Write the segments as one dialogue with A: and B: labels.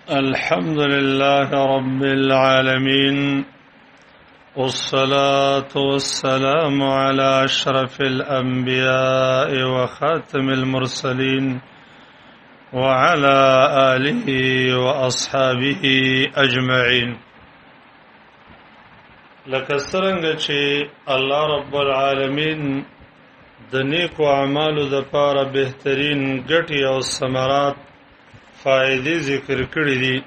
A: الحمد لله رب العالمين، والصلاة والسلام على أشرف الأنبياء وخاتم المرسلين وعلى آله وأصحابه أجمعين. لکه څرنګه چې الله رب العالمین د نیکو اعمالو د پاره بهترین ګټې او ثمرات فائدې ذکر کړې دي،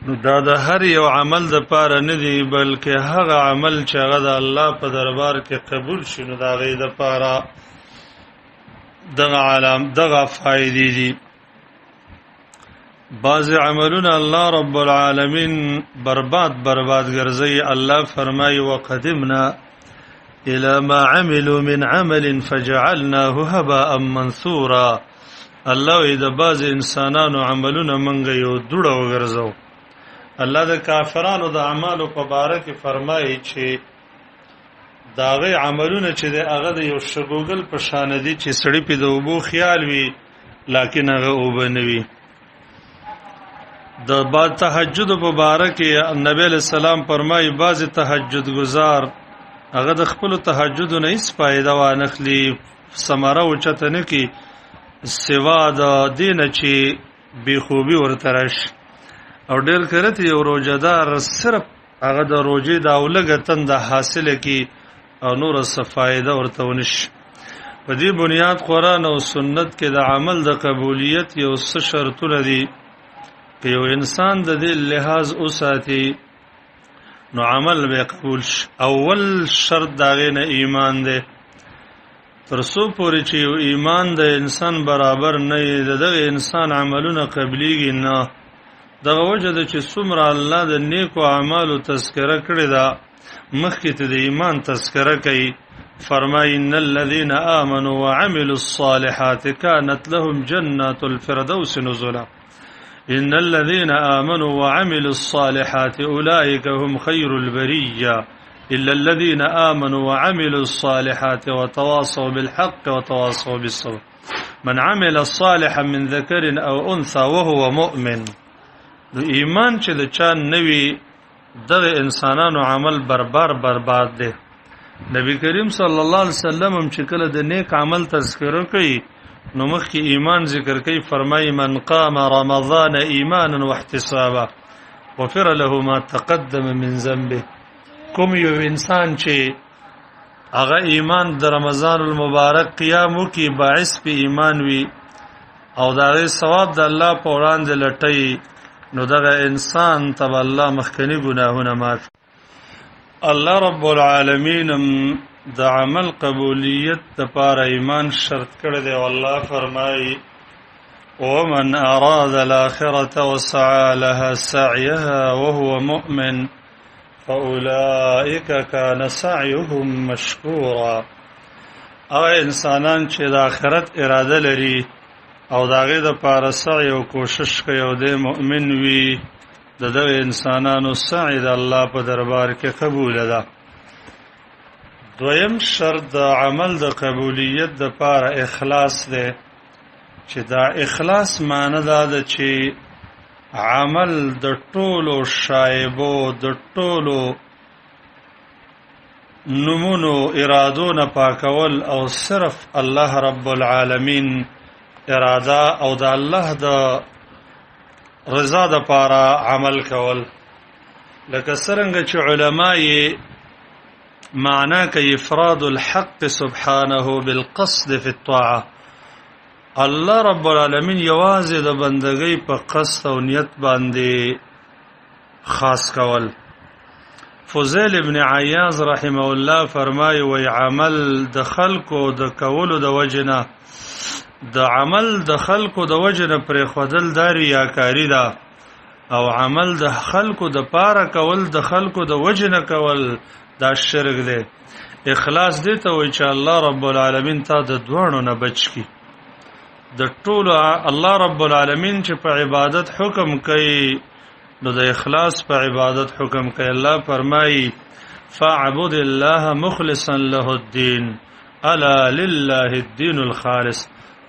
A: نو دا د هر یو عمل د پاره نه دی، بلکې هغه عمل چې هغه د الله په دربار کې قبول شي نو دا غي د پاره دغه فائدې دي. بعض عملونه الله رب العالمین برباد ګرځي. الله فرمایي وقدمنا الى ما عملوا من عمل فجعلناه هباء منثورا. الله د بعض انسانانو عملونه منګ یو دوړه وګرځاو. الله د کافرانو د اعمالو په باره کې فرمایي چې داغه عملونه چې هغه د یو شګوګل په شان دي چې سړی په د وبو خیال وي لکه هغه وبنوي. د با تهجد په باره کې نبی له سلام فرمایي بعض تهجد گزار هغه د خپل تهجد نه هیڅ فائدہ وانخلی، ثمره اوچته نه کی سوا د دین چې بی خوبي ورته راشي. او ډېر کرته یو روزدار صرف هغه د روزې د اولګه تند حاصله کی او نور څه فائدہ ورته ونشي. په دې بنیاد قرآن او سنت کې د عمل د قبولیت یو څه شرطونه دي که یو انسان د دې لحاظ اوساتي نو عمل به قبول شي. اول شرط داغه نه ایمان دی. ترسو پوری چې یو ایمان د انسان برابر نه دی دغه انسان عملونه قبليږي نه. دغه وجه د چې څومره الله د نیکو اعمالو تذکرہ کړی دا مخکې ته د ایمان تذکرہ کوي. فرمایي ان الذين امنوا وعملوا الصالحات كانت لهم جنات الفردوس نزلا. ان الذين امنوا وعملوا الصالحات اولئك هم خير البريه الا الذين امنوا وعملوا الصالحات وتواصوا بالحق وتواصوا بالصبر. من عمل صالحا من ذكر او انثى وهو مؤمن. د ایمان چې د چا نوی دغه انسانانو عمل برباد دی. نبی کریم صلی الله علیه وسلم هم چې کله د نیک عمل تذکرہ کوي نو مخکې ایمان ذکر کوي. فرمایي من قام رمضان ایمانا واحتسابا غفر له ما تقدم من ذنبه. کوم یو انسان چې هغه ایمان د رمضان المبارک قیام وکي باعث په ایمان وي او دا ثواب د الله په وړاندې لټي نو دغه انسان ته الله مخکنی ګناهونه معاف. الله رب العالمین د عمل قبولیت لپاره ایمان شرط کړی دی. والله فرمایي ومن اراد الاخره وسعى لها سعيها وهو مؤمن فاولئك كان سعيهم مشكورا. هغه انسانان چې د آخرت اراده لري او داغه د پاره سعی او کوشش کوي او د مؤمن وي دغه انسانانو سعی د الله په دربار کې قبول ده. دویم شرط د عمل د قبولیت د پاره اخلاص ده چې دا اخلاص معنی دا چې عمل د ټولو شایبو د ټولو نمونو ارادو نه پاکول او صرف الله رب العالمین اراده او د الله د رضا د پاره عمل کول. لکه څنګه چې علماء معنى كإفراد الحق سبحانه بالقصد في الطاعة. الله رب العالمین یوازې د بندګۍ په قصد او نیت باندې خاص کول. فضیل ابن عیاض رحمه الله فرمایي وی عمل د خلقو د کولو د وجنه د عمل د خلقو د وجنه پر خودل داری یا کاری دا او عمل د خلقو د پاره کول د خلقو د وجنه کول دا شرک دی. اخلاص دی ته وی چې الله رب العالمین تا د دوانو نه بچ کی. د ټولو الله رب العالمین چې په عبادت حکم کوي نو د اخلاص په عبادت حکم کوي. الله فرمایي فاعبد الله مخلصا له الدين الا لله الدين الخالص.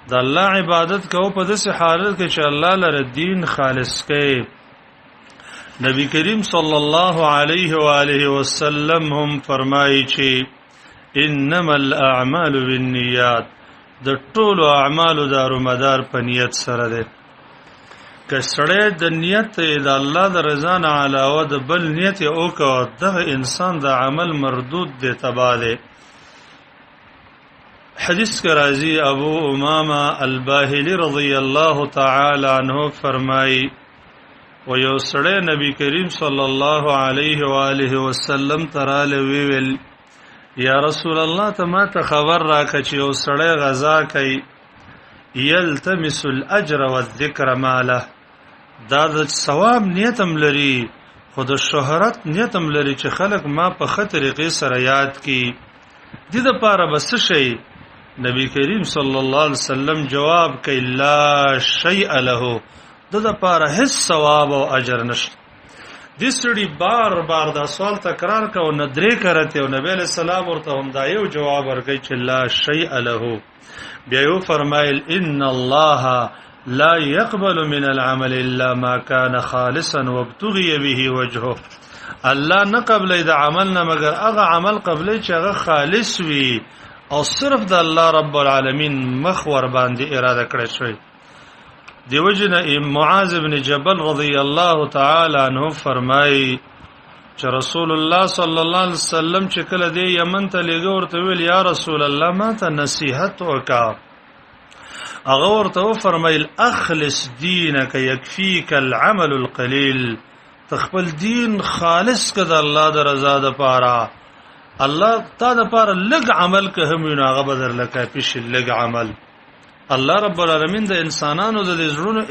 A: د الله عبادت کو په داسې حالت کې چې الله لره دین خالص کړي. نبی کریم صلی الله علیه و آله وسلم هم فرمایي چې انما الاعمال بالنیات، د ټولو اعمالو دارومدار په نیت سره ده. که سړی د نیت د الله د رضا نه علاوه د بل نیت وکړ، دغه انسان د عمل مردود دی، تباه دی. حدیث کې راځي ابو امامه الباهلی رضی الله تعالی عنہ فرمایي و یو سړی نبی کریم صلی الله علیه و آله وسلم تراله ویل یا رسول الله ته ما ته خبر راکړه چې یو سړی غزا کوي یلتمس الاجر والذکر ماله، دا د ثواب نیتم لري خو د شهرت نیتم لري چې خلک ما په ښه طریقې سره یاد کړي. دې دپاره به څه شی؟ نبی کریم صلی الله علیه وسلم جواب کوي لا شیء له، د دپاره هیڅ ثواب او اجر نشته. دې سړي بار بار دا سوال تکرار کو، نه درې کرته او نبی علیہ السلام ورته هم دا یو جواب ورکړي چې لا شیء له. بیا یو فرمایل ان الله لا يقبل من العمل الا ما كان خالصا وابتغي به وجهه، الله نه قبلې د عمل نه مگر هغه عمل قبلې چې هغه خالص وي او صرف د الله رب العالمین مخ ور باندې اراده کړی شوی. دیو جن معاذ بن جبل رضی الله تعالی عنہ فرمایي چې رسول الله صلی الله علیه وسلم چې کله دی یمن ته لګو ورته ویل یا رسول الله ما ته نصیحت وکا. هغه ورته فرمایل اخلص دینک یکفیک العمل القلیل، تخپل دین خالص کړه الله د رضا د پاره. الله تا د پاره لږ عمل که هم نه هغه بدر لکه پیش لږ عمل. الله رب العالمین د انسانانو د زړونو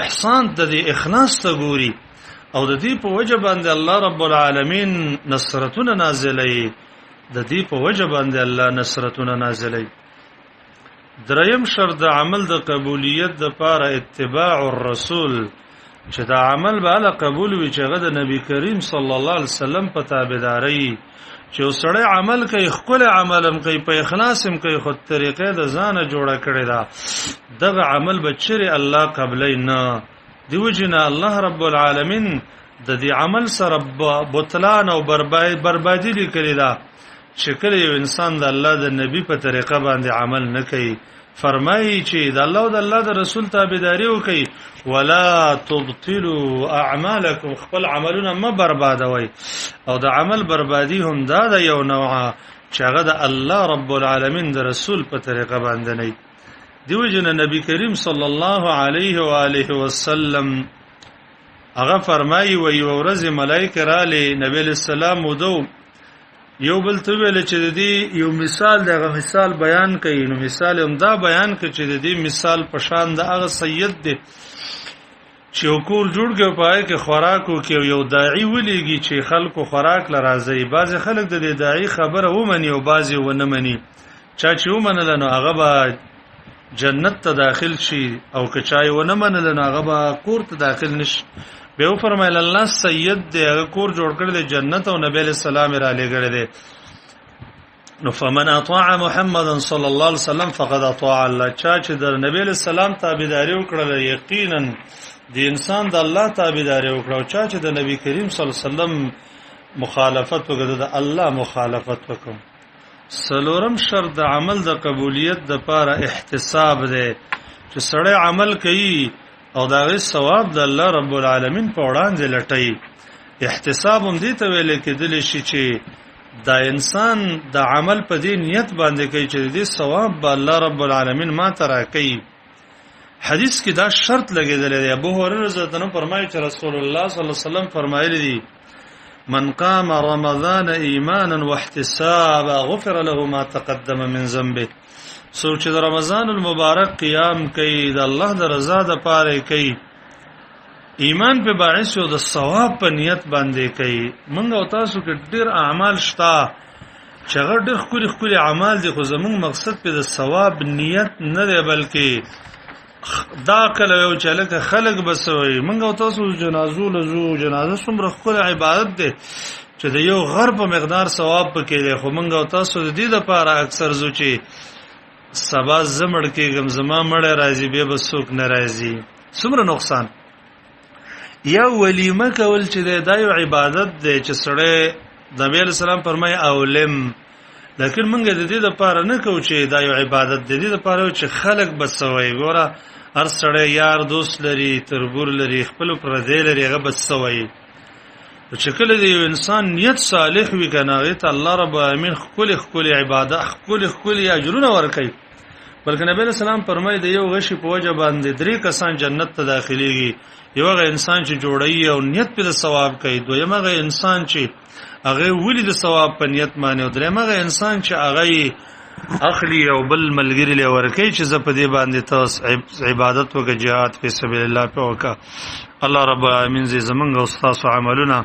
A: احسان د اخلاص ته ګوري او د دې په وجه باندې الله رب العالمین نصرتونه نازلوي، د دې په وجه باندې الله نصرتونه نازلوي. دریم شرط د عمل د قبولیت د پاره اتباع الرسول، چې دا عمل به الله قبول وي چې هغه د نبی کریم صلی الله علیه وسلم په تابعداري، چې وسړی عمل کوي خپل عملم کوي په اخلاص هم کوي خو طریقې د ځانه جوړه کړی دا، دغه عمل به چیرې الله قبلې نه. دیو جن الله رب العالمین د دې عمل سره بطلان او بربادي لیکلی دا چې کله یو انسان د الله د نبی په طریقه باندې عمل نه کوي. فرمایي چې د الله او د الله د رسول تابعداري وکړي ولا تبطلوا اعمالکم، خپل عملونه ما بربادوي. او د عمل بربادي هم دا د یو نوعه چې هغه د الله رب العالمین د رسول په طریقه باندې نه. دیو جن نبی کریم صلی الله علیه و آله وسلم هغه فرمایي و یو ورځ ملائکه رالی نبی علیہ السلام ودو یو بل ته ویل چې د دې یو مثال دغه مثال بیان کړي. نو مثال هم دا بیان کړي چې د دې مثال په شان د هغه سید دی چې یو کور جوړ کړي پای کې خوراکو کې یو داعی ولېږي چې خلکو خوراک لرازي. بعض خلک د دې داعی خبره ومني او بعض ونه مني. چا چې ومنل نو هغه به جنت ته داخل شي او که چا ونه منل نو هغه به کور ته داخل نشي. به فرمایل الله سید دی هغه کور جوړ کړی دی جنت او نبی علیہ السلام را لګړی دی. نو فمن اطاع محمد صلی الله علیه وسلم فقد اطاع الله، چا چې د نبی علیہ السلام تابعداري وکړه یقینا د انسان د الله تابعداري وکړه، او چا چې د نبی کریم صلی الله علیه وسلم مخالفت وکړه د الله مخالفت وکړه. سلورم شرط د عمل د قبولیت د پاره احتساب دی، چې سړی عمل کوي او دا غي ثواب د الله رب العالمین په وړاندې لټي. احتساب هم دې ته ویل کېدل شي چې دا انسان د عمل په دې نیت باندې کوي چې دې ثواب به الله رب العالمین ما ته راکړي. حدیث کې دا شرط لګیدل دی. ابو هريره رضی الله عنه فرمایي چې رسول الله صلی الله علیه وسلم فرمایلی دي من قام رمضان ایمانا واحتسابا غفر له ما تقدم من ذنبه. سوچ د رمضان المبارک قیام کوي د الله د رضا د پاره کوي، ایمان په باعث او د ثواب په نیت باندې کوي. موږ او تاسو کې ډېر اعمال شته چې هغه ډېر خوري اعمال دي خو زموږ مقصد په د ثواب نیت نه دی بلکې دا کله یو چې لکه خلق بسوي. موږ او تاسو جنازو لزو جنازه څومره خوري عبادت دی چې د یو غر په مقدار ثواب پکې دی، خو موږ او تاسو د دې لپاره اکثر زو چې سبا زمړ کېږم زما مړ راځي به بسوک ناراضي څومره نقصان یا ولیمه کول چې د یو عبادت دی چې سړی د نبی اسلام فرمای اولم لیکن موږ د دې لپاره نه کوو چې دا یو عبادت دی د لپاره چې خلق بسوي ګوره هر سړی یار دوست لري تربور لري خپل پر دې لري هغه بسوي چې کله دی انسان نیت صالح وي کنه ته الله رب العالمین خپل عبادت خپل اجرونه ورکړي بلکې نبی اسلام فرمایي د یو غشي په وجه باندې درې کسان جنت ته داخليږي یو هغه انسان چې جوړي او نیت په ثواب کوي دویم هغه انسان چې هغه ولید ثواب په نیت باندې او دریم هغه انسان چې هغه اخلي او بل ملګری له ورکه چې ز په دې باندې تاسو عبادت وکړه jihad په سبیل الله په وکړه الله رب العالمین زمونږ او تاسو عملونه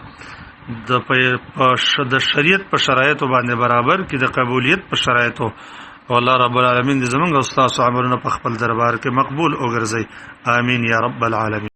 A: د شریعت په شرایطو باندې برابر کې د قبولیت په شرایطو او الله رب العالمین زمونږ او تاسو عملونه په خپل دربار کې مقبول وګرځي امين یا رب العالمین